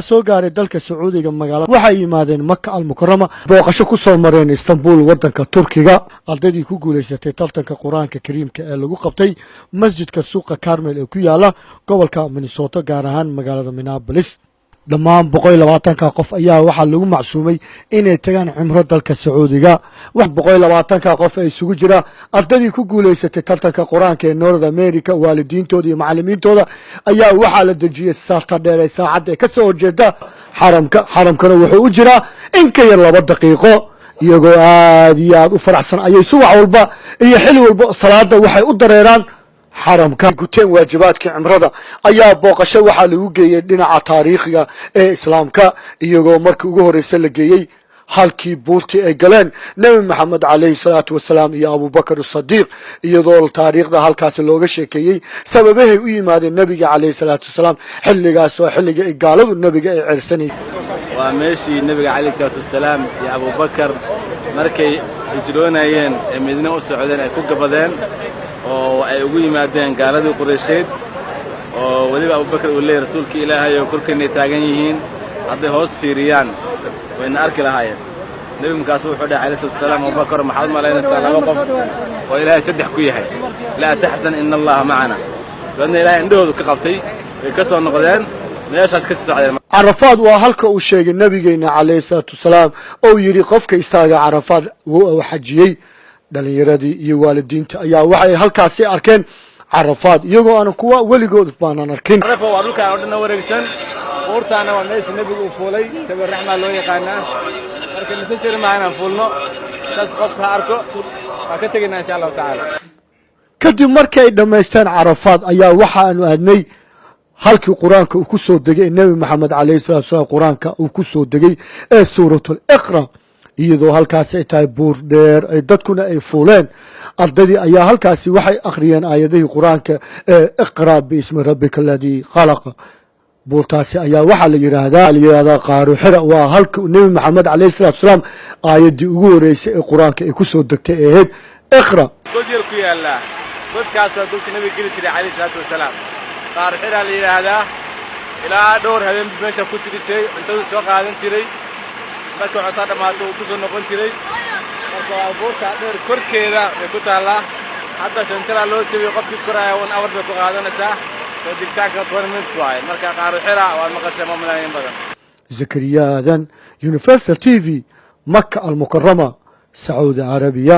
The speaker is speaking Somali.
soo gaaray dalka Sacuudiga magaalada waxay yimaadeen Makka al-Mukarrama booqasho ku soo mareen Istanbul wadanka Turkiga ardadii ku guuleysatay tartanka Quraanka Kariimka ee lagu qabtay masjidka suuqa Carmel ee ku yaala gobolka Minnesota gaar ahaan magaalada Minneapolis dhammaan 120 qof ayaa waxa lagu macsuumay inay tagaan cumro dalka Sacuudiga wax 120 qof ay isugu jira ardadii ku guuleysatay tartanka Quraanka ee North America waalidiintooda iyo macallimiintooda ayaa waxa la dejiyay saarta dheer ee saacad ka soo jeeda xaramkana wuxuu u jiraa in ka yar 2 daqiiqo iyagoo aad iyo aad u faraxsan ayay subax walba iyo xilli walba salaada waxay u dareeraan حرمك قتين واجباتك عمرضة أيا بوقشة وحال وجيي دينا تاريخيا إسلامك يجو مرك وجوه رسالة جيي halkii buurtii ay galeen nabi maxamed alayhi salaatu wasalaam iyo Abu Bakar as-Siddiq iyadoo taariikhda halkaas looga sheekeeyay sababahay u yimaadeen nabiga alayhi salaatu wasalaam xilligaas oo xilliga ay gaaladu nabiga ay cirsanay waa meeshii nabiga alayhi salaatu wasalaam iyo Abu Bakar markay hijroonayeen ee Madiina u socdeen ay ku gabadeen oo ay ugu yimaadeen gaaladii Quraysheed oo waliba Abu Bakar uu leeyahay rasuulka Ilaahay oo korkeenay taagan yihiin hadday hoos fiiriyaan وإن أركل هاي نبي مكاسوح وده عليه السلام أبو بكر محمد ما لنا استعلا وقف وإلهي سدح كويها لا تحزن إن الله معنا لأن إلهي عنده كقبتي كسر النقدان ليش هتكسر على عرفات وهلك وشيء النبي جينا عليه الصلاة والسلام أو يريقف كيستاجع عرفات وحجيي دل يردي يوالدين يا وحي هلك سي أركان عرفات يجوا أنا كوا ولي جود بانا نركن عرفوا وقبلك عندنا ورقسن ورتانا وماشي نبي وفولي تبي الرحمة لو يقانا لكن نسير معنا فولنا تسقط كاركو فكتجينا إن شاء الله تعالى كدي مركي دمستان عرفات أيا وحى أدني هلك قرآنك وكسر دقي النبي محمد عليه الصلاة والسلام قرآنك وكسر دقي سورة الإقرأ iyadoo halkaas ay tahay buur dheer ay dadkuna ay fuuleen ardadii ayaa halkaas waxay akhriyeen aayadaha quraanka iqra bismi rabbika alladhi khalaqa buurtaasi ayaa waxa la yiraahdaa qaaru xira waa halka nabi maxamed alayhi salaatu wasalaam aayadii ugu horeysay ee quraanka ay ku soo degtay ahayd iqra godir ku yaala dadkaas dadka nabi geli jiray alayhi salaatu wasalaam qaaru xira la yiraahdaa ilaa dhowr habeen meesha ku jiray inta soo qaadan jiray marka cuntada dhamaatay uu ku soo noqon jiray marka buurta dheer korkeeda ay ku taala hadda shanjala loo sameeyay qofkii koraya 1 hour bay ku qaadanaysaa soo digtaanka 20 minutes waay marka qaaru xira waa maqashay mamlaayeen badan Zakariya Universal TV Makka al-Mukarrama Saudi Arabia